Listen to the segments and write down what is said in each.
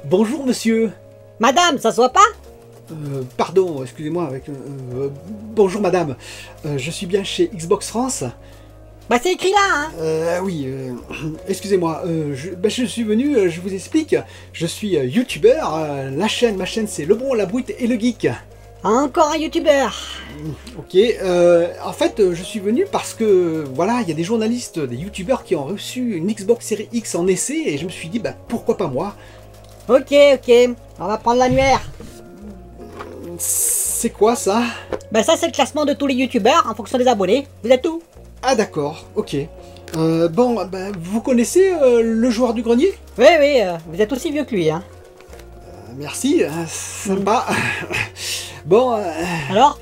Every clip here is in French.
Bonjour monsieur. Madame, ça se voit pas? Pardon, excusez-moi. Bonjour madame. Je suis bien chez Xbox France. Bah c'est écrit là, hein. Oui, excusez-moi. Je suis venu, je vous explique. Je suis youtubeur. Ma chaîne c'est Le Bon, la Brute et le Geek. Encore un youtubeur. Ok, en fait, je suis venu parce que, voilà, il y a des journalistes, des youtubeurs qui ont reçu une Xbox Series X en essai et je me suis dit, bah pourquoi pas moi? Ok, on va prendre l'annuaire. C'est quoi ça? Bah ça c'est le classement de tous les youtubeurs en fonction des abonnés. Vous êtes tout? Ah d'accord, ok. Bon, bah, vous connaissez le joueur du grenier? Oui, vous êtes aussi vieux que lui, hein. Merci, sympa. Bon, Alors,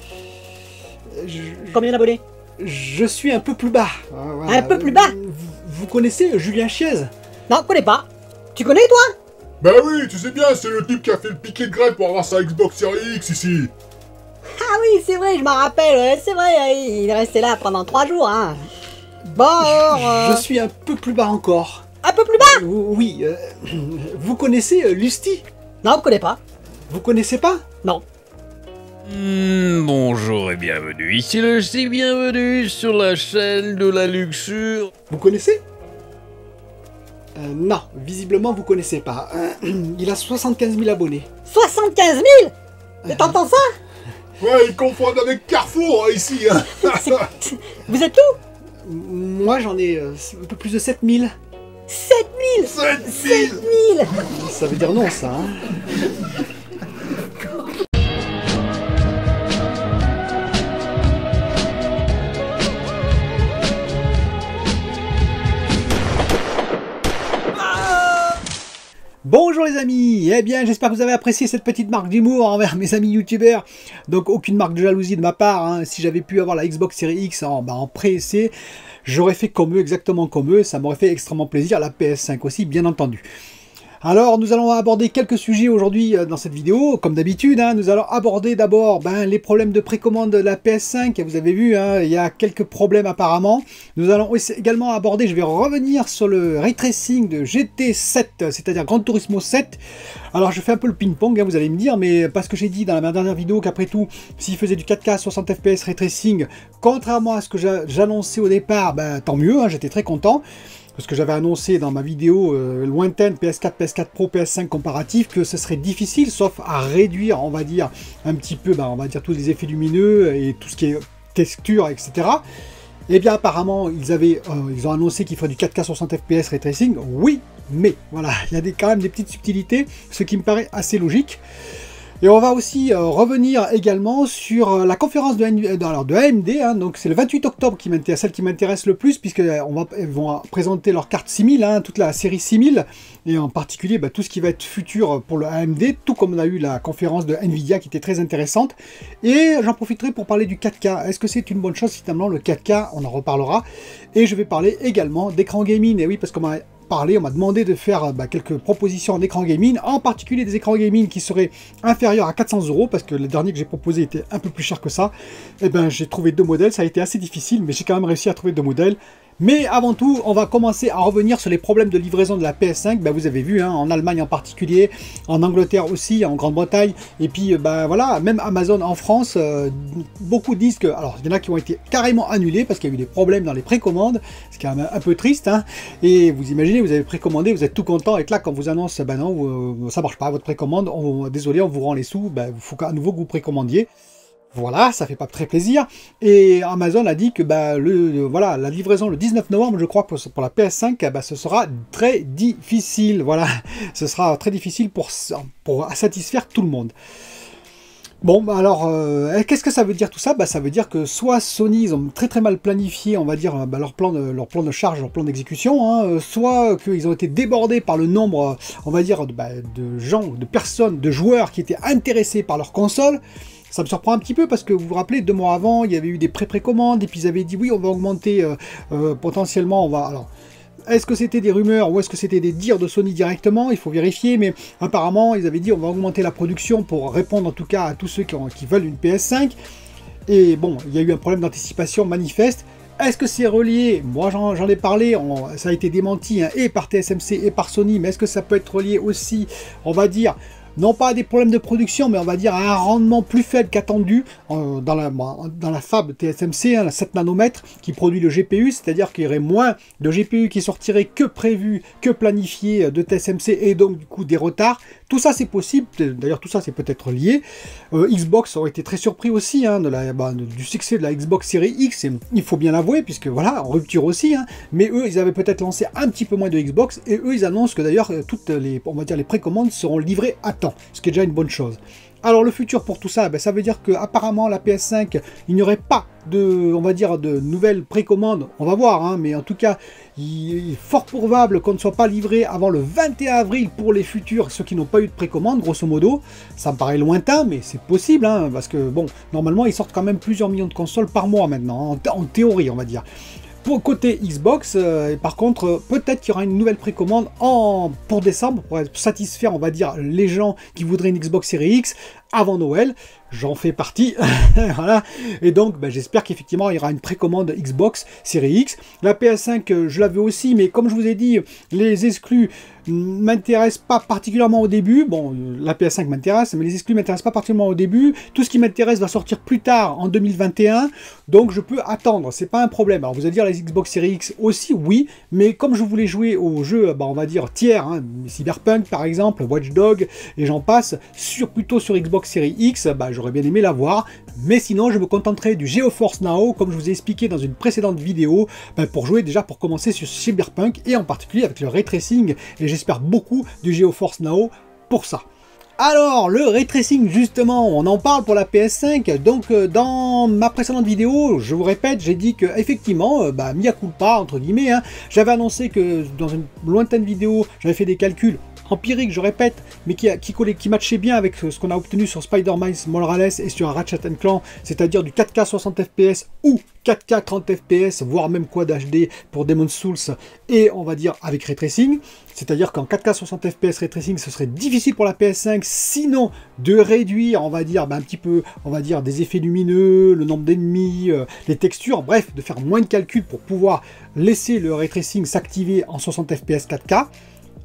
combien d'abonnés? je suis un peu plus bas. Voilà. Un peu plus bas? Vous connaissez Julien Chiez? Non, je connais pas. Tu connais toi? Bah oui, tu sais bien, c'est le type qui a fait le piquet de grève pour avoir sa Xbox Series X ici. Ah oui, c'est vrai, je m'en rappelle, ouais, c'est vrai, il est resté là pendant 3 jours, hein. Bon, alors, Je suis un peu plus bas encore. un peu plus bas? Oui, vous connaissez Lusty? Non, je connais pas. Vous connaissez pas? Non. Bonjour et bienvenue, ici le C, bienvenue sur la chaîne de la luxure. Vous connaissez? Non, visiblement vous connaissez pas. Il a 75 000 abonnés. 75 000? Mais t'entends ça? Ouais, ils confondent avec Carrefour ici. Hein. Vous êtes où? Moi j'en ai un peu plus de 7 000. 7 000? 7 000. 000? Ça veut dire non ça, hein. Bonjour les amis, eh bien j'espère que vous avez apprécié cette petite marque d'humour envers mes amis youtubeurs. Donc aucune marque de jalousie de ma part, hein. Si j'avais pu avoir la Xbox Series X en pré-essai, j'aurais fait comme eux, exactement comme eux, ça m'aurait fait extrêmement plaisir, la PS5 aussi bien entendu. Alors nous allons aborder quelques sujets aujourd'hui dans cette vidéo, comme d'habitude, hein. Nous allons aborder d'abord les problèmes de précommande de la PS5, vous avez vu, hein, il y a quelques problèmes apparemment. Nous allons également aborder, je vais revenir sur le ray tracing de GT7, c'est-à-dire Gran Turismo 7. Alors je fais un peu le ping-pong, hein, vous allez me dire, mais parce que j'ai dit dans ma dernière vidéo qu'après tout, s'il faisait du 4K 60 FPS ray tracing, contrairement à ce que j'annonçais au départ, tant mieux, hein, j'étais très content. Parce que j'avais annoncé dans ma vidéo lointaine PS4, PS4 Pro, PS5 comparatif que ce serait difficile, sauf à réduire, on va dire, un petit peu, on va dire tous les effets lumineux et tout ce qui est texture, etc. Et bien apparemment, ils ont annoncé qu'il ferait du 4K 60 FPS Ray Tracing, oui, mais voilà, il y a quand même des petites subtilités, ce qui me paraît assez logique. Et on va aussi revenir également sur la conférence de AMD, hein, donc c'est le 28 octobre celle qui m'intéresse le plus, puisqu'ils vont présenter leur carte 6000, hein, toute la série 6000, et en particulier tout ce qui va être futur pour le AMD, tout comme on a eu la conférence de Nvidia qui était très intéressante. Et j'en profiterai pour parler du 4K. Est-ce que c'est une bonne chose? Finalement, le 4K, on en reparlera. Et je vais parler également d'écran gaming, et oui, parce qu'on m'a demandé de faire quelques propositions en écran gaming, en particulier des écrans gaming qui seraient inférieurs à 400 €, parce que le dernier que j'ai proposé était un peu plus cher que ça. Et j'ai trouvé 2 modèles, ça a été assez difficile, mais j'ai quand même réussi à trouver 2 modèles. Mais avant tout, on va commencer à revenir sur les problèmes de livraison de la PS5. Vous avez vu, hein, en Allemagne en particulier, en Angleterre aussi, en Grande-Bretagne, et puis voilà, même Amazon en France, beaucoup disent que, alors il y en a qui ont été carrément annulés parce qu'il y a eu des problèmes dans les précommandes, c'est quand même un peu triste, hein. Et vous imaginez, vous avez précommandé, vous êtes tout content, et que là, quand vous annonce, non, ça marche pas, votre précommande, désolé, on vous rend les sous, il faut à nouveau que vous précommandiez. Voilà, ça fait pas très plaisir. Et Amazon a dit que voilà, la livraison le 19 novembre, je crois, pour la PS5, ce sera très difficile. Voilà, ce sera très difficile pour satisfaire tout le monde. Bon, alors, qu'est-ce que ça veut dire tout ça? Ça veut dire que soit Sony, ils ont très mal planifié, on va dire, leur plan de charge, leur plan d'exécution, hein, soit qu'ils ont été débordés par le nombre, on va dire, de gens, de personnes, de joueurs qui étaient intéressés par leur console. Ça me surprend un petit peu parce que vous vous rappelez, 2 mois avant, il y avait eu des précommandes et puis ils avaient dit oui, on va augmenter potentiellement, alors, est-ce que c'était des rumeurs ou est-ce que c'était des dires de Sony directement? Il faut vérifier, mais apparemment, ils avaient dit on va augmenter la production pour répondre en tout cas à tous ceux qui veulent une PS5. Et bon, il y a eu un problème d'anticipation manifeste. Est-ce que c'est relié? Moi j'en ai parlé, ça a été démenti hein, et par TSMC et par Sony, mais est-ce que ça peut être relié aussi, on va dire, non pas à des problèmes de production, mais on va dire à un rendement plus faible qu'attendu dans la fab TSMC, hein, la 7 nanomètres, qui produit le GPU, c'est-à-dire qu'il y aurait moins de GPU qui sortiraient que prévu, que planifié de TSMC, et donc du coup des retards. Tout ça c'est possible, d'ailleurs tout ça c'est peut-être lié. Xbox aurait été très surpris aussi hein, du succès de la Xbox Series X, et il faut bien l'avouer, puisque voilà, en rupture aussi, hein, mais eux ils avaient peut-être lancé un petit peu moins de Xbox, et eux ils annoncent que d'ailleurs toutes les, on va dire, les précommandes seront livrées à temps, ce qui est déjà une bonne chose. Alors le futur pour tout ça, ben, ça veut dire qu'apparemment la PS5, il n'y aurait pas de, on va dire, de nouvelles précommandes, on va voir, hein, mais en tout cas, il est fort probable qu'on ne soit pas livré avant le 21 avril pour les futurs, ceux qui n'ont pas eu de précommande, grosso modo. Ça me paraît lointain, mais c'est possible, hein, parce que bon, normalement ils sortent quand même plusieurs millions de consoles par mois maintenant, en théorie, on va dire. Pour côté Xbox, par contre, peut-être qu'il y aura une nouvelle précommande pour décembre, pour satisfaire, on va dire, les gens qui voudraient une Xbox Series X avant Noël. J'en fais partie, voilà. Et donc, ben, j'espère qu'effectivement, il y aura une précommande Xbox Series X. La PS5, je l'avais aussi, mais comme je vous ai dit, les exclus m'intéressent pas particulièrement au début. Bon, la PS5 m'intéresse, mais les exclus m'intéressent pas particulièrement au début. Tout ce qui m'intéresse va sortir plus tard, en 2021, donc je peux attendre, c'est pas un problème. Alors vous allez dire les Xbox Series X aussi, oui, mais comme je voulais jouer aux jeux, ben, on va dire tiers, hein, Cyberpunk par exemple, Watch Dogs, et j'en passe, plutôt sur Xbox Series X, ben, j'aurais bien aimé l'avoir, mais sinon je me contenterai du GeForce Now, comme je vous ai expliqué dans une précédente vidéo, ben, pour jouer déjà, pour commencer sur Cyberpunk, et en particulier avec le ray tracing, et j'espère beaucoup du GeForce Now pour ça. Alors, le ray tracing, justement, on en parle pour la PS5. Donc, dans ma précédente vidéo, je vous répète, j'ai dit que effectivement, mea culpa, entre guillemets, hein, j'avais annoncé que dans une lointaine vidéo, j'avais fait des calculs empiriques, je répète, mais qui matchait bien avec ce qu'on a obtenu sur Spider-Man Morales et sur Ratchet & Clank, c'est-à-dire du 4K 60 fps ou 4K 30 fps, voire même Quad HD pour Demon's Souls, et on va dire avec ray tracing. C'est-à-dire qu'en 4K 60 fps ray tracing, ce serait difficile pour la PS5, sinon de réduire, on va dire, un petit peu, on va dire, des effets lumineux, le nombre d'ennemis, les textures, bref, de faire moins de calculs pour pouvoir laisser le ray tracing s'activer en 60 fps 4K.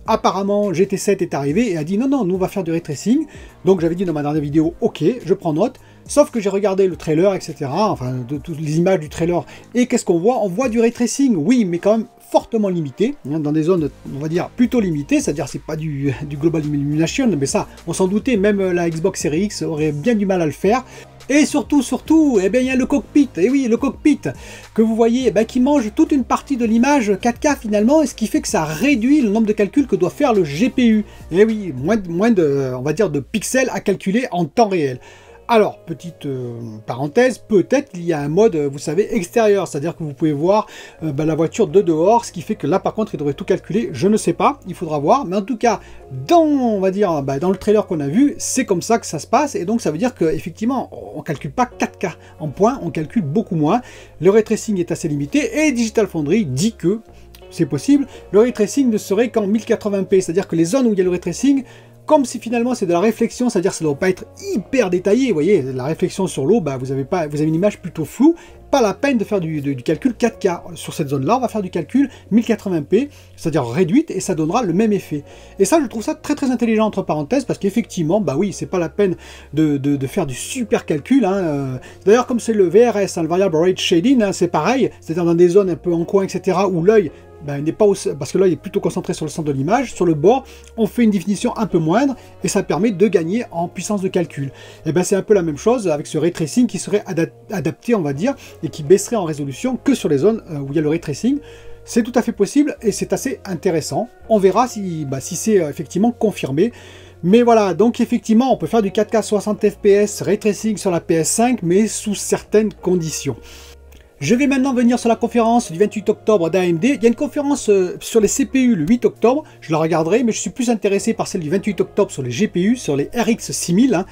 Apparemment, GT7 est arrivé et a dit non, non, nous on va faire du ray tracing. Donc j'avais dit dans ma dernière vidéo, ok, je prends note. Sauf que j'ai regardé le trailer, etc. Enfin, de toutes les images du trailer. Et qu'est-ce qu'on voit? On voit du ray tracing, oui, mais quand même fortement limité, hein, dans des zones, on va dire, plutôt limitées, c'est-à-dire c'est pas du Global Illumination, mais ça, on s'en doutait, même la Xbox Series X aurait bien du mal à le faire. Et surtout, eh bien, il y a le cockpit, et oui, le cockpit, que vous voyez, qui mange toute une partie de l'image 4K finalement, et ce qui fait que ça réduit le nombre de calculs que doit faire le GPU. Et oui, moins de, on va dire, de pixels à calculer en temps réel. Alors, petite parenthèse, peut-être qu'il y a un mode, vous savez, extérieur, c'est-à-dire que vous pouvez voir la voiture de dehors, ce qui fait que là, par contre, il devrait tout calculer, je ne sais pas, il faudra voir, mais en tout cas, on va dire, dans le trailer qu'on a vu, c'est comme ça que ça se passe, et donc ça veut dire qu'effectivement, on ne calcule pas 4K en points, on calcule beaucoup moins, le ray tracing est assez limité, et Digital Foundry dit que, c'est possible, le ray tracing ne serait qu'en 1080p, c'est-à-dire que les zones où il y a le ray tracing, comme si finalement c'est de la réflexion, c'est-à-dire que ça ne doit pas être hyper détaillé, vous voyez, la réflexion sur l'eau, vous avez une image plutôt floue, pas la peine de faire du calcul 4K. Sur cette zone-là, on va faire du calcul 1080p, c'est-à-dire réduite, et ça donnera le même effet. Et ça, je trouve ça très très intelligent, entre parenthèses, parce qu'effectivement, oui, c'est pas la peine de faire du super calcul. Hein. D'ailleurs, comme c'est le VRS, hein, le Variable Rate Shading, hein, c'est pareil, c'est-à-dire dans des zones un peu en coin, etc., où l'œil n'est pas parce que là il est plutôt concentré sur le centre de l'image, sur le bord on fait une définition un peu moindre et ça permet de gagner en puissance de calcul. Et c'est un peu la même chose avec ce ray tracing qui serait adapté, on va dire, et qui baisserait en résolution que sur les zones où il y a le ray tracing. C'est tout à fait possible et c'est assez intéressant. On verra si c'est effectivement confirmé. Mais voilà, donc effectivement on peut faire du 4K 60 fps ray tracing sur la PS5, mais sous certaines conditions. Je vais maintenant venir sur la conférence du 28 octobre d'AMD. Il y a une conférence sur les CPU le 8 octobre, je la regarderai, mais je suis plus intéressé par celle du 28 octobre sur les GPU, sur les RX 6000. Hein.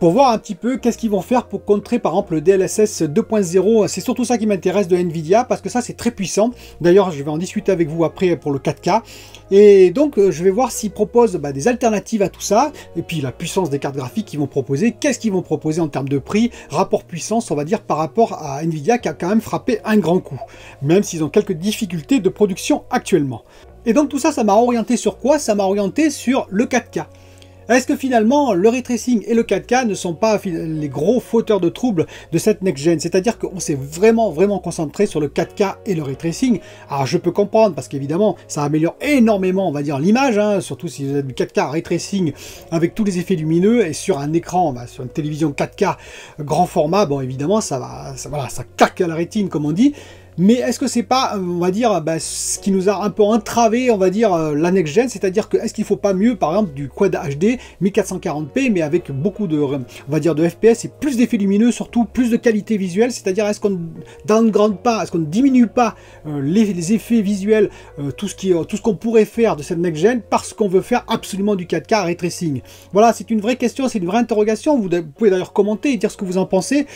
pour voir un petit peu qu'est-ce qu'ils vont faire pour contrer par exemple le DLSS 2.0. C'est surtout ça qui m'intéresse de Nvidia, parce que ça c'est très puissant. D'ailleurs je vais en discuter avec vous après pour le 4K. Et donc je vais voir s'ils proposent des alternatives à tout ça, et puis la puissance des cartes graphiques qu'ils vont proposer, qu'est-ce qu'ils vont proposer en termes de prix, rapport puissance on va dire par rapport à Nvidia qui a quand même frappé un grand coup, même s'ils ont quelques difficultés de production actuellement. Et donc tout ça, ça m'a orienté sur quoi? Ça m'a orienté sur le 4K. Est-ce que finalement le ray tracing et le 4K ne sont pas les gros fauteurs de troubles de cette next-gen? C'est-à-dire qu'on s'est vraiment concentré sur le 4K et le ray tracing. Alors je peux comprendre parce qu'évidemment ça améliore énormément on va dire l'image, hein, surtout si vous avez du 4K ray tracing avec tous les effets lumineux et sur un écran, sur une télévision 4K grand format, bon évidemment ça claque à la rétine comme on dit. Mais est-ce que c'est pas, on va dire, ce qui nous a un peu entravé, on va dire, la next-gen, c'est-à-dire que est-ce qu'il faut pas mieux, par exemple, du Quad HD 1440p, mais avec beaucoup de, on va dire, de FPS et plus d'effets lumineux, surtout plus de qualité visuelle, c'est-à-dire est-ce qu'on downgrade pas, est-ce qu'on ne diminue pas les effets visuels, tout ce qu'on pourrait faire de cette next-gen parce qu'on veut faire absolument du 4K ray tracing. Voilà, c'est une vraie question, c'est une vraie interrogation. Vous pouvez d'ailleurs commenter et dire ce que vous en pensez.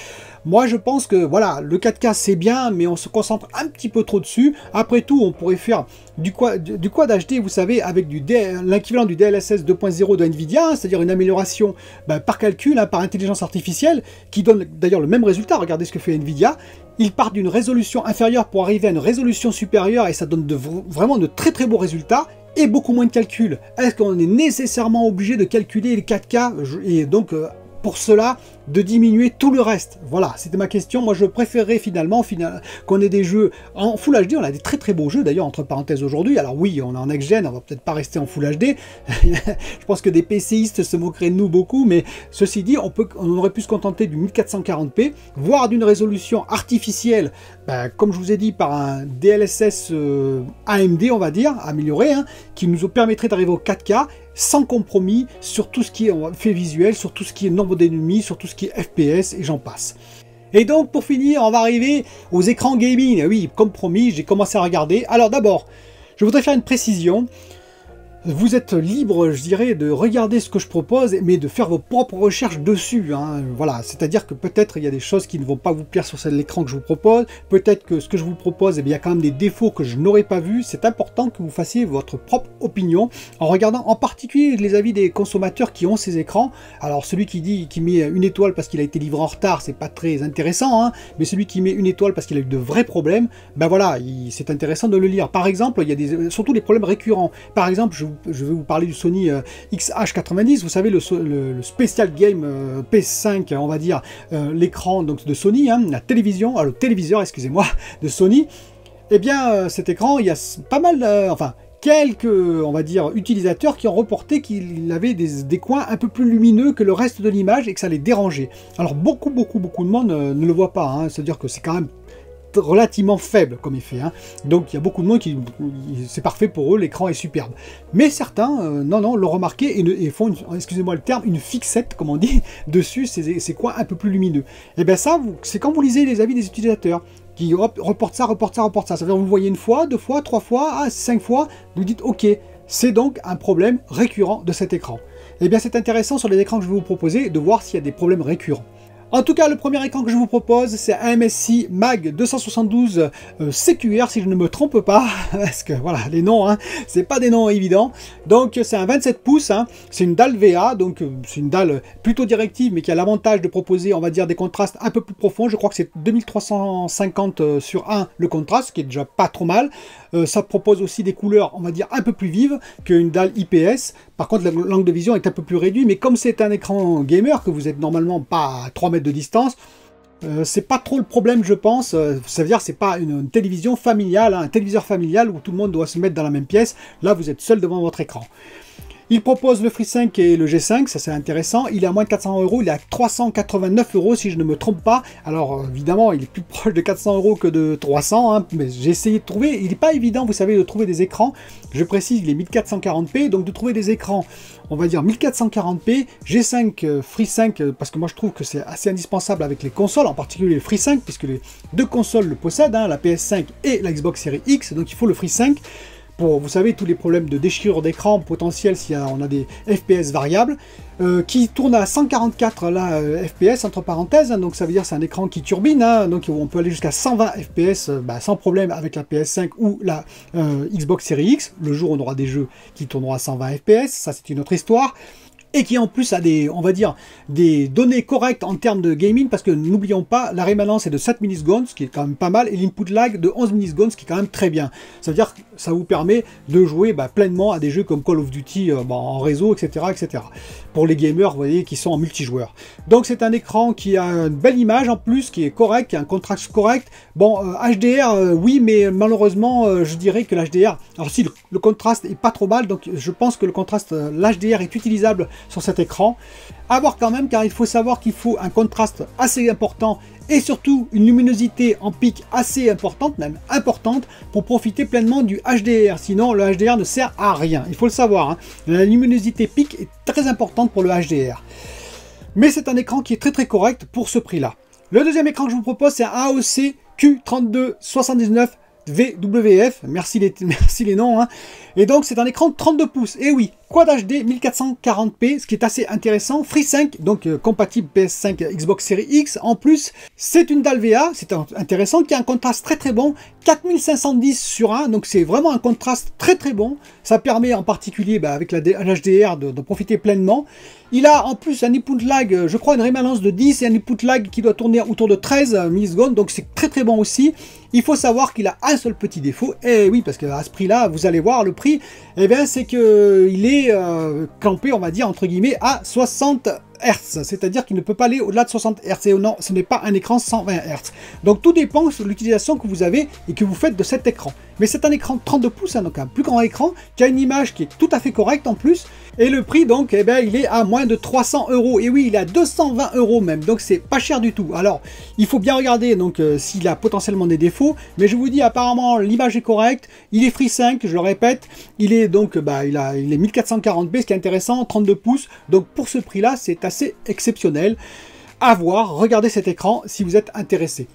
Moi, je pense que voilà, le 4K c'est bien, mais on se concentre un petit peu trop dessus. Après tout, on pourrait faire du Quad HD, vous savez, avec l'équivalent du DLSS 2.0 de Nvidia, hein, c'est-à-dire une amélioration par calcul, hein, par intelligence artificielle, qui donne d'ailleurs le même résultat. Regardez ce que fait Nvidia. Il part d'une résolution inférieure pour arriver à une résolution supérieure, et ça donne vraiment de très beaux résultats. Et beaucoup moins de calcul. Est-ce qu'on est nécessairement obligé de calculer les 4K et donc pour cela de diminuer tout le reste? Voilà, c'était ma question. Moi je préférerais finalement qu'on ait des jeux en Full HD. On a des très beaux jeux d'ailleurs entre parenthèses aujourd'hui. Alors oui, on est en next-gen, on va peut-être pas rester en Full HD. Je pense que des PCistes se moqueraient de nous beaucoup, mais ceci dit, on aurait pu se contenter du 1440p, voire d'une résolution artificielle, comme je vous ai dit, par un DLSS AMD, on va dire, amélioré, hein, qui nous permettrait d'arriver au 4K sans compromis sur tout ce qui est fait visuel, sur tout ce qui est nombre d'ennemis, sur tout ce qui est FPS et j'en passe. Et donc pour finir, on va arriver aux écrans gaming. Et oui, comme promis, j'ai commencé à regarder. Alors d'abord, je voudrais faire une précision. Vous êtes libre, je dirais, de regarder ce que je propose, mais de faire vos propres recherches dessus. Hein. Voilà, c'est-à-dire que peut-être il y a des choses qui ne vont pas vous plaire sur l'écran que je vous propose. Peut-être que ce que je vous propose, il y a quand même des défauts que je n'aurais pas vus. C'est important que vous fassiez votre propre opinion en regardant en particulier les avis des consommateurs qui ont ces écrans. Alors celui qui met une étoile parce qu'il a été livré en retard, c'est pas très intéressant. Hein. Mais celui qui met une étoile parce qu'il a eu de vrais problèmes, voilà, c'est intéressant de le lire. Par exemple, il y a surtout des problèmes récurrents. Par exemple, je vais vous parler du Sony XH90, vous savez, le Special Game PS5, on va dire, l'écran de Sony, hein, le téléviseur, excusez-moi, de Sony. Eh bien, cet écran, il y a pas mal, quelques, on va dire, utilisateurs qui ont reporté qu'il avait des coins un peu plus lumineux que le reste de l'image et que ça les dérangeait. Alors, beaucoup de monde ne le voit pas, hein, c'est-à-dire que c'est quand même relativement faible comme effet, hein. Donc il y a beaucoup de monde qui c'est parfait pour eux, l'écran est superbe, mais certains non l'ont remarqué et font excusez-moi le terme, une fixette comme on dit dessus ces coins un peu plus lumineux. Et bien ça, c'est quand vous lisez les avis des utilisateurs qui reportent ça, ça veut dire vous le voyez une fois, 2 fois, 3 fois, 5 fois, vous dites ok, c'est donc un problème récurrent de cet écran. Et bien c'est intéressant sur les écrans que je vais vous proposer de voir s'il y a des problèmes récurrents. En tout cas, le premier écran que je vous propose, c'est un MSI Mag 272 CQR, si je ne me trompe pas, parce que voilà, les noms, hein, c'est pas des noms évidents. Donc c'est un 27 pouces, hein, c'est une dalle VA, donc c'est une dalle plutôt directive, mais qui a l'avantage de proposer, on va dire, des contrastes un peu plus profonds. Je crois que c'est 2350 sur 1 le contraste, ce qui est déjà pas trop mal. Ça propose aussi des couleurs, on va dire, un peu plus vives qu'une dalle IPS. Par contre, l'angle de vision est un peu plus réduit, mais comme c'est un écran gamer, que vous êtes normalement pas à 3 mètres de distance, c'est pas trop le problème, je pense. Ça veut dire c'est pas une télévision familiale, hein, un téléviseur familial où tout le monde doit se mettre dans la même pièce. Là, vous êtes seul devant votre écran. Il propose le FreeSync et le G5, ça c'est intéressant. Il est à moins de 400 €, il est à 389 € si je ne me trompe pas. Alors évidemment, il est plus proche de 400 € que de 300, hein, mais j'ai essayé de trouver. Il n'est pas évident, vous savez, de trouver des écrans. Je précise, il est 1440p, donc de trouver des écrans, on va dire 1440p, G5, FreeSync, parce que moi je trouve que c'est assez indispensable avec les consoles, en particulier le FreeSync, puisque les deux consoles le possèdent, hein, la PS5 et la Xbox Series X, donc il faut le FreeSync. pour, vous savez, tous les problèmes de déchirure d'écran potentiels si on a des FPS variables, qui tourne à 144 là, FPS entre parenthèses, hein, donc ça veut dire c'est un écran qui turbine, hein, donc on peut aller jusqu'à 120 FPS sans problème avec la PS5 ou la Xbox Series X, le jour où on aura des jeux qui tourneront à 120 FPS, ça c'est une autre histoire. Et qui en plus a des, on va dire, des données correctes en termes de gaming, parce que n'oublions pas, la rémanence est de 7 millisecondes, ce qui est quand même pas mal, et l'input lag de 11 millisecondes, ce qui est quand même très bien. Ça veut dire que ça vous permet de jouer pleinement à des jeux comme Call of Duty en réseau, etc., etc. Pour les gamers, vous voyez, qui sont en multijoueur. Donc c'est un écran qui a une belle image en plus, qui est correct, qui a un contraste correct. Bon, HDR, oui, mais malheureusement, je dirais que l'HDR, alors si le contraste est pas trop mal, donc je pense que le contraste, l'HDR est utilisable sur cet écran. À voir quand même, car il faut savoir qu'il faut un contraste assez important et surtout une luminosité en pic assez importante, même importante, pour profiter pleinement du HDR. Sinon, le HDR ne sert à rien. Il faut le savoir, hein. La luminosité pic est très importante pour le HDR. Mais c'est un écran qui est très correct pour ce prix-là. Le deuxième écran que je vous propose, c'est un AOC Q3279 VWF, merci les noms, hein. Et donc c'est un écran de 32 pouces, et oui, Quad HD 1440p, ce qui est assez intéressant, FreeSync, donc compatible PS5 Xbox Series X, en plus c'est une dalle VA, c'est intéressant, qui a un contraste très bon, 4510 sur 1, donc c'est vraiment un contraste très bon, ça permet en particulier avec l'HDR de profiter pleinement. Il a en plus un input lag, je crois une rémanence de 10 et un input lag qui doit tourner autour de 13 millisecondes, donc c'est très bon aussi. Il faut savoir qu'il a un seul petit défaut, et oui, parce qu'à ce prix-là, vous allez voir le prix, eh bien c'est que il est campé, on va dire, entre guillemets, à 60 Hz, c'est-à-dire qu'il ne peut pas aller au-delà de 60 Hz, et non, ce n'est pas un écran 120 Hz. Donc tout dépend de l'utilisation que vous avez et que vous faites de cet écran. Mais c'est un écran de 32 pouces, hein, donc un plus grand écran, qui a une image qui est tout à fait correcte en plus, et le prix donc, eh bien, il est à moins de 300 €, et oui, il est à 220 € même, donc c'est pas cher du tout. Alors, il faut bien regarder donc s'il a potentiellement des défauts, mais je vous dis, apparemment, l'image est correcte, il est FreeSync, je le répète, il est donc, il est 1440p, ce qui est intéressant, 32 pouces, donc pour ce prix-là, c'est assez exceptionnel. À voir, regardez cet écran si vous êtes intéressé.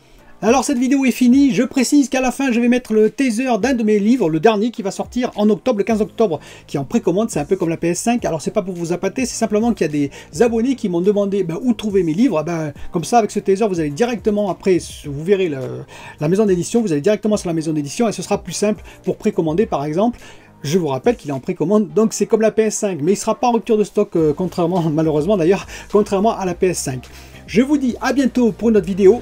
Alors cette vidéo est finie, je précise qu'à la fin je vais mettre le teaser d'un de mes livres, le dernier qui va sortir en octobre, le 15 octobre, qui est en précommande, c'est un peu comme la PS5, alors c'est pas pour vous appâter, c'est simplement qu'il y a des abonnés qui m'ont demandé où trouver mes livres, comme ça avec ce teaser vous allez directement, après vous verrez la maison d'édition, vous allez directement sur la maison d'édition et ce sera plus simple pour précommander par exemple. Je vous rappelle qu'il est en précommande, donc c'est comme la PS5, mais il ne sera pas en rupture de stock, contrairement, malheureusement d'ailleurs, contrairement à la PS5. Je vous dis à bientôt pour une autre vidéo.